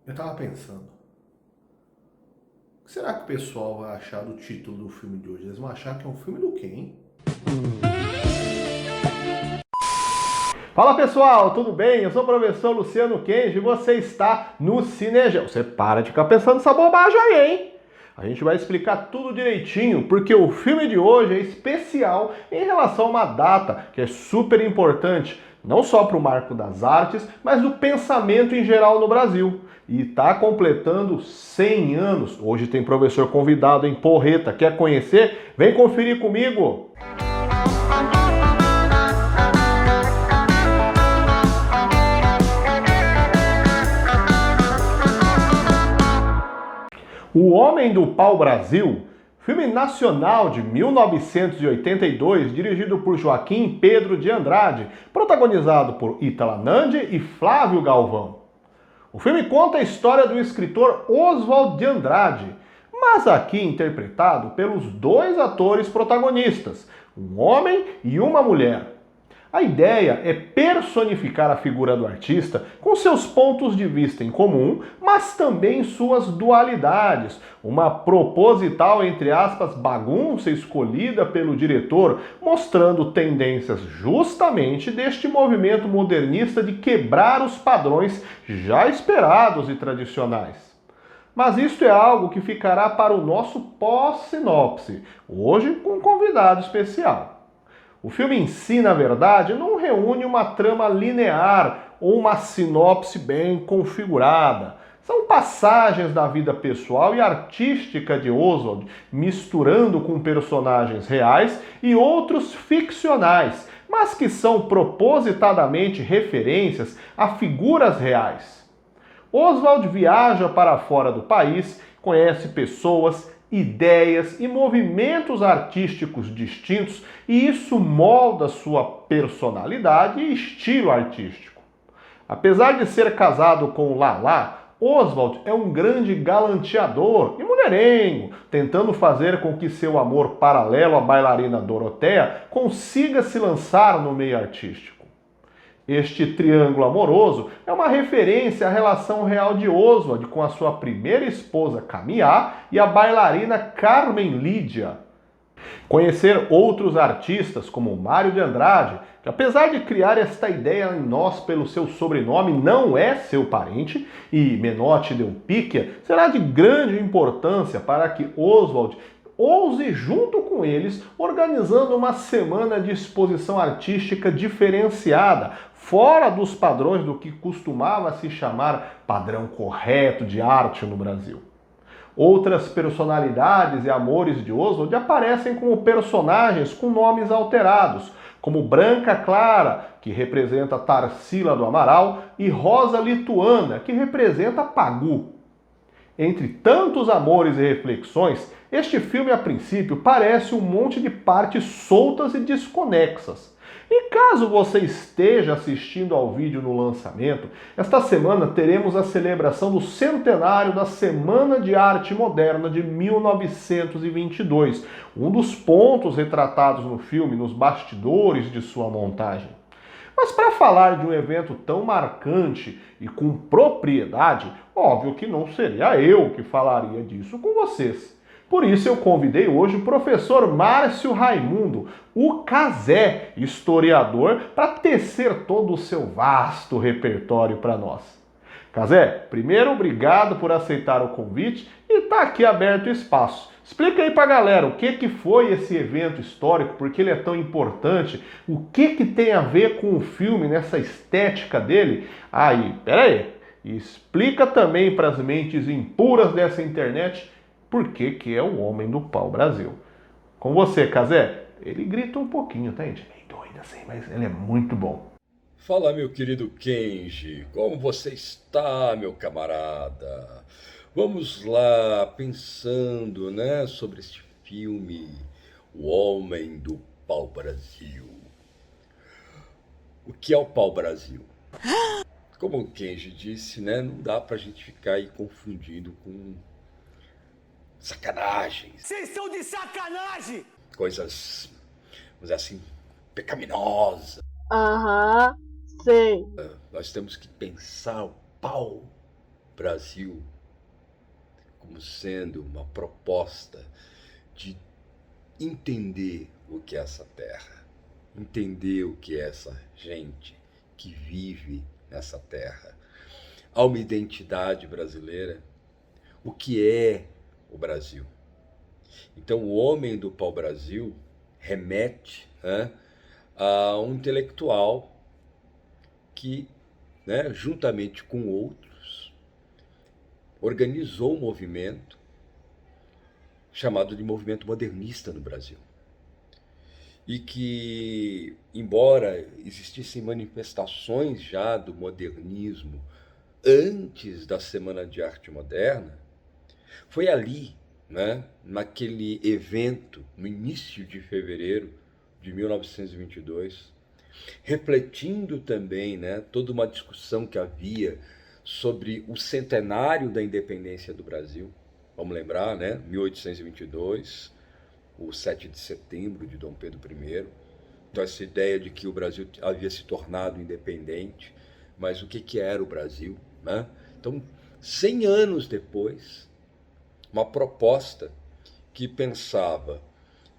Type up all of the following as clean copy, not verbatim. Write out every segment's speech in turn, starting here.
Eu tava pensando, o que será que o pessoal vai achar do título do filme de hoje? Eles vão achar que é um filme do quê, hein? Fala pessoal, tudo bem? Eu sou o professor Luciano Kenji e você está no Cinegel. Você para de ficar pensando nessa bobagem aí, hein? A gente vai explicar tudo direitinho, porque o filme de hoje é especial em relação a uma data que é super importante, não só para o Marco das Artes, mas do pensamento em geral no Brasil. E está completando 100 anos. Hoje tem professor convidado em Porreta. Quer conhecer? Vem conferir comigo! O Homem do Pau-Brasil, filme nacional de 1982, dirigido por Joaquim Pedro de Andrade, protagonizado por Ítala Nandi e Flávio Galvão. O filme conta a história do escritor Oswald de Andrade, mas aqui interpretado pelos dois atores protagonistas, um homem e uma mulher. A ideia é personificar a figura do artista com seus pontos de vista em comum, mas também suas dualidades. Uma proposital, entre aspas, bagunça escolhida pelo diretor, mostrando tendências justamente deste movimento modernista de quebrar os padrões já esperados e tradicionais. Mas isto é algo que ficará para o nosso pós-sinopse, hoje com um convidado especial. O filme em si, na verdade, não reúne uma trama linear ou uma sinopse bem configurada. São passagens da vida pessoal e artística de Oswald, misturando com personagens reais e outros ficcionais, mas que são propositadamente referências a figuras reais. Oswald viaja para fora do país, conhece pessoas, ideias e movimentos artísticos distintos e isso molda sua personalidade e estilo artístico. Apesar de ser casado com Lala, Oswald é um grande galanteador e mulherengo, tentando fazer com que seu amor paralelo à bailarina Doroteia consiga se lançar no meio artístico. Este triângulo amoroso é uma referência à relação real de Oswald com a sua primeira esposa Camilla e a bailarina Carmen Lídia. Conhecer outros artistas como Mário de Andrade, que apesar de criar esta ideia em nós pelo seu sobrenome, não é seu parente, e Menotti Del Picchia, será de grande importância para que Oswald ouse junto com eles, organizando uma semana de exposição artística diferenciada, fora dos padrões do que costumava se chamar padrão correto de arte no Brasil. Outras personalidades e amores de Oswald aparecem como personagens com nomes alterados, como Branca Clara, que representa Tarsila do Amaral, e Rosa Lituana, que representa Pagu. Entre tantos amores e reflexões, este filme a princípio parece um monte de partes soltas e desconexas. E caso você esteja assistindo ao vídeo no lançamento, esta semana teremos a celebração do centenário da Semana de Arte Moderna de 1922, um dos pontos retratados no filme nos bastidores de sua montagem. Mas para falar de um evento tão marcante e com propriedade, óbvio que não seria eu que falaria disso com vocês. Por isso eu convidei hoje o professor Márcio Raimundo, o Cazé, historiador, para tecer todo o seu vasto repertório para nós. Cazé, primeiro obrigado por aceitar o convite e está aqui aberto o espaço. Explica aí pra galera o que foi esse evento histórico, por que ele é tão importante, o que tem a ver com o filme, nessa estética dele. Pera aí, explica também para as mentes impuras dessa internet por que é o Homem do Pau-Brasil. Com você, Cazé, ele grita um pouquinho, tá, gente? Meio doido assim, mas ele é muito bom. Fala, meu querido Kenji, como você está, meu camarada? Vamos lá, pensando, né, sobre este filme, O Homem do Pau-Brasil. O que é o pau-brasil? Como o Kenji disse, né, não dá pra gente ficar aí confundindo com sacanagens. Vocês estão de sacanagem! Coisas, vamos dizer assim, pecaminosas. Aham, sei. Nós temos que pensar o pau Brasil como sendo uma proposta de entender o que é essa terra, entender o que é essa gente que vive nessa terra. Há uma identidade brasileira, o que é o Brasil. Então, o homem do pau-brasil remete, né, a um intelectual que, né, juntamente com outros, organizou um movimento chamado de movimento modernista no Brasil. E que, embora existissem manifestações já do modernismo antes da Semana de Arte Moderna, foi ali, né, naquele evento, no início de fevereiro de 1922, refletindo também, né, toda uma discussão que havia sobre o centenário da independência do Brasil. Vamos lembrar, né, 1822, o 7 de setembro de Dom Pedro I. Então, essa ideia de que o Brasil havia se tornado independente, mas o que era o Brasil, né? Então, 100 anos depois, uma proposta que pensava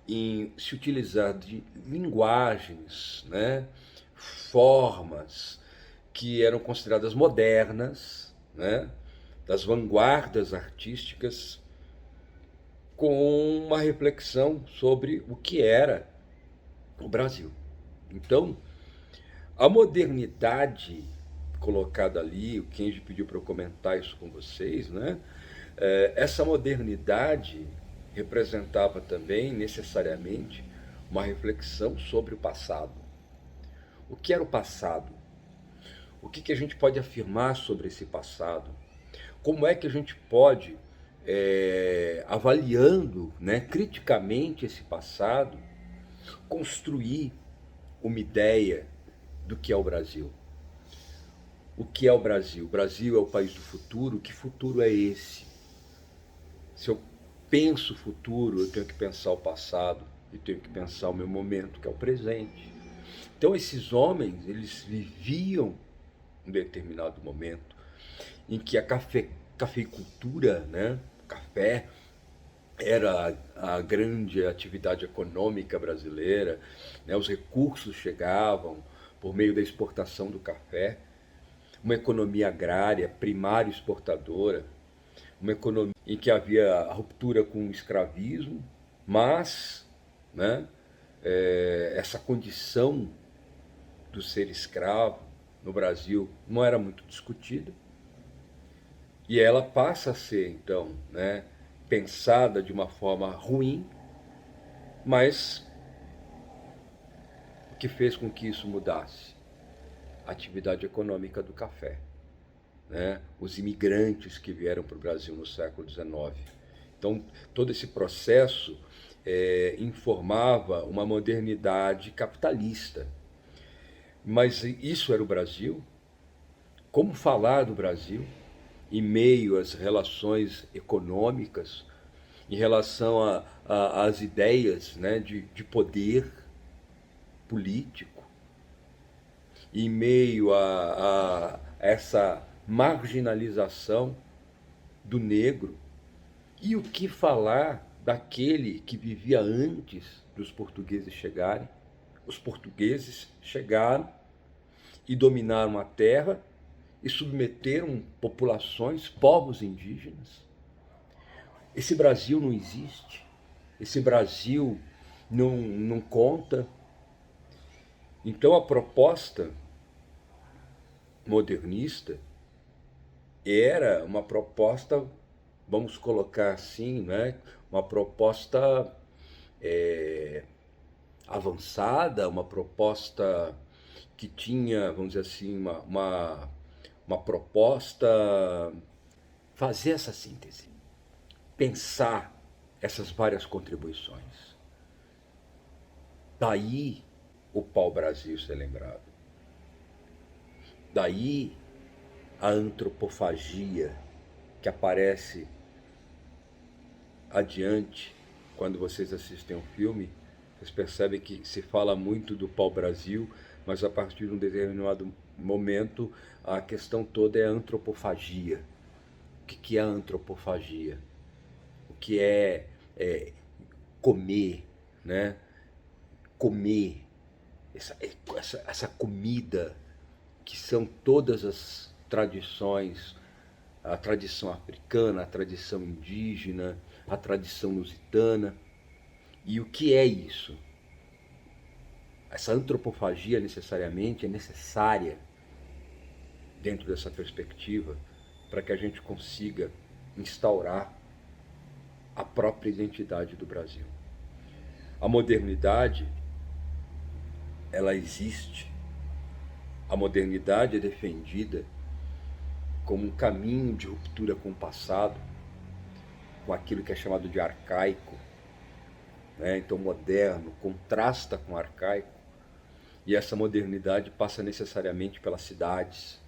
em se utilizar de linguagens, né, formas que eram consideradas modernas, né, das vanguardas artísticas, com uma reflexão sobre o que era o Brasil. Então, a modernidade colocada ali, o Kenji pediu para eu comentar isso com vocês, né? Essa modernidade representava também, necessariamente, uma reflexão sobre o passado. O que era o passado? O que a gente pode afirmar sobre esse passado? Como é que a gente pode, avaliando, né, criticamente esse passado, construir uma ideia do que é o Brasil? O que é o Brasil? O Brasil é o país do futuro. Que futuro é esse? Se eu penso o futuro, eu tenho que pensar o passado e tenho que pensar o meu momento, que é o presente. Então, esses homens, eles viviam um determinado momento em que a cafeicultura, né, café, era a grande atividade econômica brasileira, né, os recursos chegavam por meio da exportação do café, uma economia agrária, primária exportadora, uma economia em que havia a ruptura com o escravismo, mas, né, essa condição do ser escravo no Brasil não era muito discutida, e ela passa a ser, então, né, pensada de uma forma ruim, mas o que fez com que isso mudasse? A atividade econômica do café, né? Os imigrantes que vieram para o Brasil no século XIX. Então, todo esse processo informava uma modernidade capitalista. Mas isso era o Brasil? Como falar do Brasil em meio às relações econômicas, em relação às ideias, né, de poder político, em meio a essa marginalização do negro? E o que falar daquele que vivia antes dos portugueses chegarem? Os portugueses chegaram e dominaram a terra e submeteram populações, povos indígenas. Esse Brasil não existe, esse Brasil não conta. Então, a proposta modernista era uma proposta, vamos colocar assim, né, uma proposta avançada, uma proposta que tinha, vamos dizer assim, uma proposta, fazer essa síntese, pensar essas várias contribuições. Daí o pau-brasil ser lembrado. Daí a antropofagia que aparece adiante, quando vocês assistem ao filme, vocês percebem que se fala muito do pau-brasil, mas a partir de um determinado momento a questão toda é a antropofagia, que é a antropofagia, o que é comer, né? Comer, essa comida que são todas as tradições, a tradição africana, a tradição indígena, a tradição lusitana. E o que é isso? Essa antropofagia necessariamente é necessária dentro dessa perspectiva para que a gente consiga instaurar a própria identidade do Brasil. A modernidade, ela existe. A modernidade é defendida como um caminho de ruptura com o passado, com aquilo que é chamado de arcaico, né? Então, moderno contrasta com o arcaico, e essa modernidade passa necessariamente pelas cidades,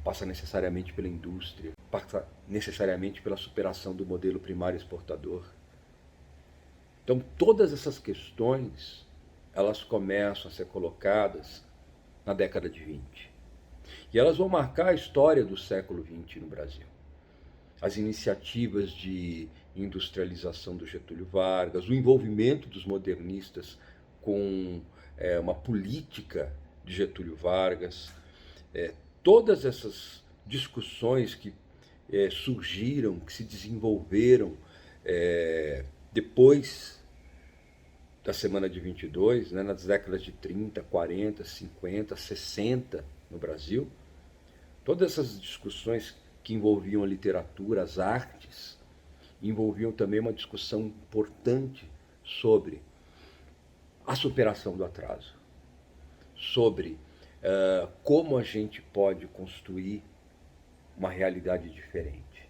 passa necessariamente pela indústria, passa necessariamente pela superação do modelo primário exportador. Então, todas essas questões, elas começam a ser colocadas na década de 20. E elas vão marcar a história do século 20 no Brasil. As iniciativas de industrialização do Getúlio Vargas, o envolvimento dos modernistas com uma política de Getúlio Vargas, todas essas discussões que surgiram, que se desenvolveram depois da Semana de 22, né, nas décadas de 30, 40, 50, 60 no Brasil, todas essas discussões que envolviam a literatura, as artes, envolviam também uma discussão importante sobre a superação do atraso, sobre como a gente pode construir uma realidade diferente.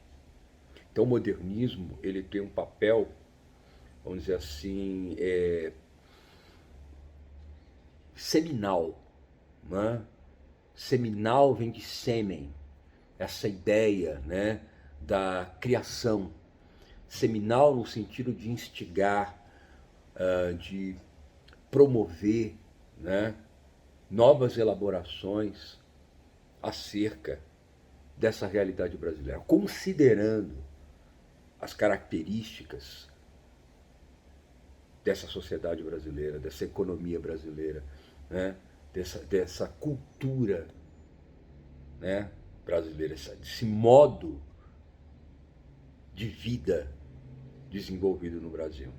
Então o modernismo, ele tem um papel, vamos dizer assim, seminal, né? Seminal vem de sêmen, essa ideia, né, da criação. Seminal no sentido de instigar, de promover, né, novas elaborações acerca dessa realidade brasileira, considerando as características dessa sociedade brasileira, dessa economia brasileira, né, dessa cultura, né, brasileira, desse modo de vida desenvolvido no Brasil.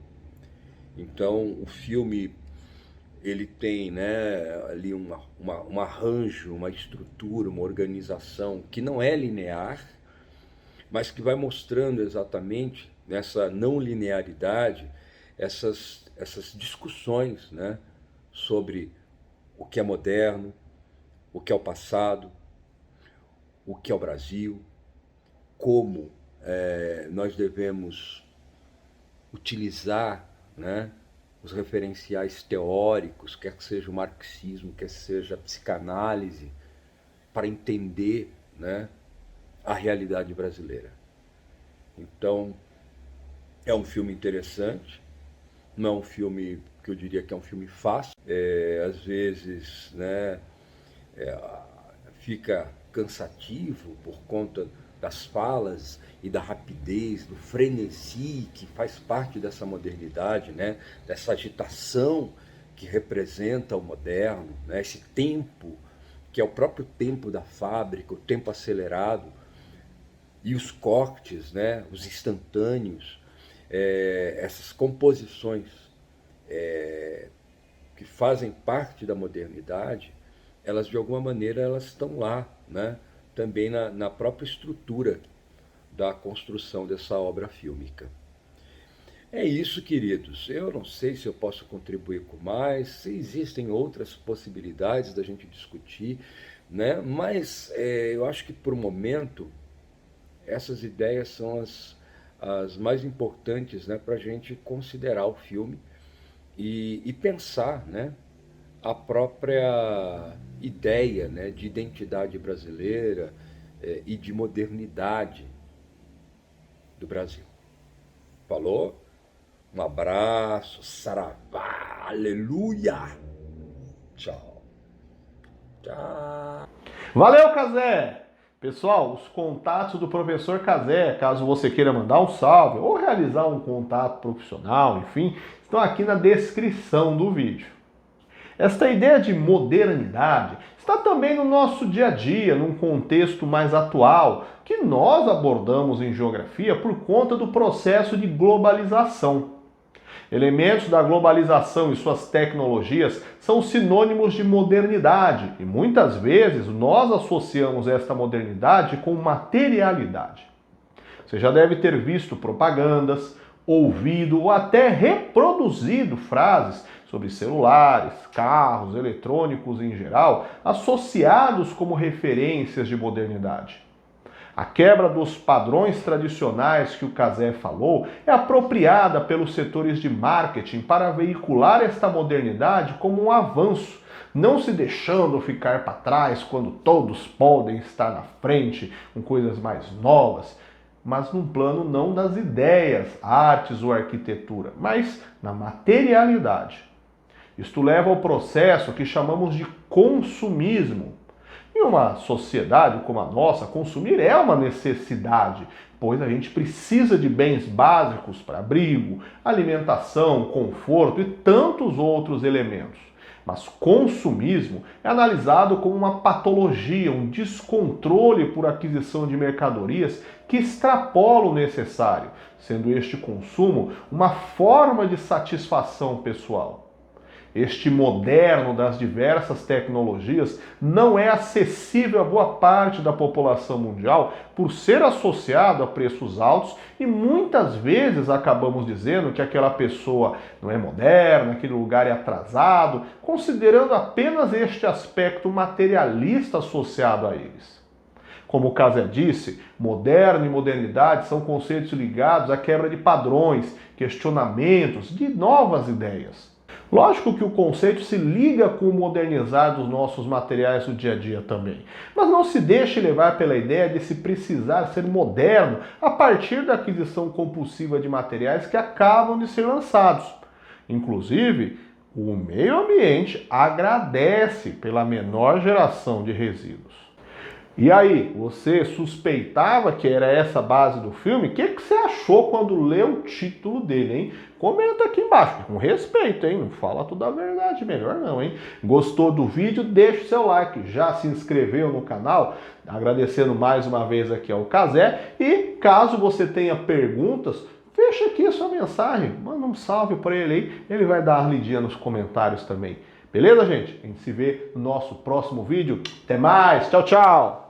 Então, o filme, ele tem, né, ali um arranjo, uma estrutura, uma organização que não é linear, mas que vai mostrando exatamente nessa não linearidade essas discussões, né, sobre o que é moderno, o que é o passado, o que é o Brasil, como nós devemos utilizar, né, os referenciais teóricos, quer que seja o marxismo, quer seja a psicanálise, para entender, né, a realidade brasileira. Então, é um filme interessante, não é um filme que eu diria que é um filme fácil, às vezes, né, fica cansativo por conta das falas e da rapidez, do frenesi que faz parte dessa modernidade, né, dessa agitação que representa o moderno, né, esse tempo que é o próprio tempo da fábrica, o tempo acelerado, e os cortes, né, os instantâneos, essas composições que fazem parte da modernidade, elas de alguma maneira elas estão lá, né, também na própria estrutura da construção dessa obra fílmica. É isso, queridos. Eu não sei se eu posso contribuir com mais, se existem outras possibilidades da gente discutir, né? Mas eu acho que, por um momento, essas ideias são as mais importantes, né, para a gente considerar o filme e pensar, né, a própria ideia, né, de identidade brasileira e de modernidade do Brasil. Falou? Um abraço, saravá, aleluia. Tchau. Tchau. Valeu, Cazé! Pessoal, os contatos do professor Cazé, caso você queira mandar um salve ou realizar um contato profissional, enfim, estão aqui na descrição do vídeo. Esta ideia de modernidade está também no nosso dia a dia, num contexto mais atual, que nós abordamos em geografia por conta do processo de globalização. Elementos da globalização e suas tecnologias são sinônimos de modernidade e muitas vezes nós associamos esta modernidade com materialidade. Você já deve ter visto propagandas, ouvido ou até reproduzido frases sobre celulares, carros, eletrônicos em geral, associados como referências de modernidade. A quebra dos padrões tradicionais que o Cazé falou é apropriada pelos setores de marketing para veicular esta modernidade como um avanço, não se deixando ficar para trás quando todos podem estar na frente com coisas mais novas, mas num plano não das ideias, artes ou arquitetura, mas na materialidade. Isto leva ao processo que chamamos de consumismo. Em uma sociedade como a nossa, consumir é uma necessidade, pois a gente precisa de bens básicos para abrigo, alimentação, conforto e tantos outros elementos. Mas consumismo é analisado como uma patologia, um descontrole por aquisição de mercadorias que extrapola o necessário, sendo este consumo uma forma de satisfação pessoal. Este moderno das diversas tecnologias não é acessível a boa parte da população mundial por ser associado a preços altos e muitas vezes acabamos dizendo que aquela pessoa não é moderna, aquele lugar é atrasado, considerando apenas este aspecto materialista associado a eles. Como o Cazé disse, moderno e modernidade são conceitos ligados à quebra de padrões, questionamentos, de novas ideias. Lógico que o conceito se liga com o modernizar dos nossos materiais do dia a dia também. Mas não se deixe levar pela ideia de se precisar ser moderno a partir da aquisição compulsiva de materiais que acabam de ser lançados. Inclusive, o meio ambiente agradece pela menor geração de resíduos. E aí, você suspeitava que era essa a base do filme? O que você achou quando leu o título dele, hein? Comenta aqui embaixo, com respeito, hein? Não fala toda a verdade, melhor não, hein? Gostou do vídeo? Deixa o seu like, já se inscreveu no canal? Agradecendo mais uma vez aqui ao Cazé. E caso você tenha perguntas, deixa aqui a sua mensagem, manda um salve para ele aí, ele vai dar uma lidinha nos comentários também. Beleza, gente? A gente se vê no nosso próximo vídeo. Até mais, tchau, tchau!